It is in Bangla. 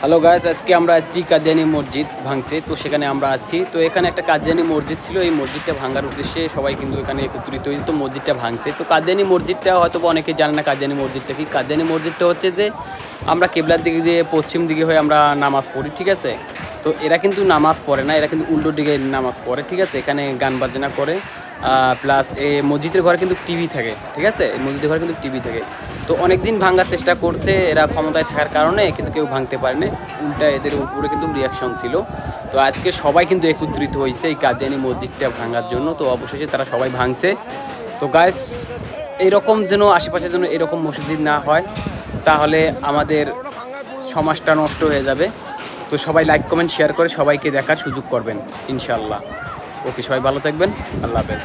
হ্যালো গাইস, আজকে আমরা আসছি কাদিয়ানি মসজিদ ভাঙছে, তো সেখানে আমরা আসছি। তো এখানে একটা কাদিয়ানি মসজিদ ছিল, এই মসজিদটা ভাঙার উদ্দেশ্যে সবাই কিন্তু এখানে একত্রিত হয়েছে। তো মসজিদটা ভাঙছে। তো কাদিয়ানি মসজিদটা হয়তো অনেকে জানে না কাদিয়ানি মসজিদটা কি। কাদিয়ানি মসজিদটা হচ্ছে যে আমরা কেবলার দিকে দিয়ে পশ্চিম দিকে হয়ে আমরা নামাজ পড়ি, ঠিক আছে। তো এরা কিন্তু নামাজ পড়ে না, এরা কিন্তু উল্টো দিকে নামাজ পড়ে, ঠিক আছে। এখানে গান বাজনা করে, প্লাস এই মসজিদের ঘরে কিন্তু টিভি থাকে, ঠিক আছে। এই মসজিদের ঘরে কিন্তু টিভি থাকে। তো অনেক দিন ভাঙার চেষ্টা করছে এরা ক্ষমতায় থাকার কারণে, কিন্তু কেউ ভাঙতে পারেনি। উল্টা এদের উপরে কিন্তু রিয়াকশন ছিল। তো আজকে সবাই কিন্তু একত্রিত হয়েছে এই কাদিয়ানি মসজিদটা ভাঙার জন্য। তো অবশেষে তারা সবাই ভাঙছে। তো গাইস, এইরকম যেন আশেপাশে যেন এরকম মসজিদ না হয়, তাহলে আমাদের সমাজটা নষ্ট হয়ে যাবে। তো সবাই লাইক কমেন্ট শেয়ার করে সবাইকে দেখার সুযোগ করবেন ইনশাল্লাহ। ওকে, সবাই ভালো থাকবেন। আল্লাহ হাফেজ।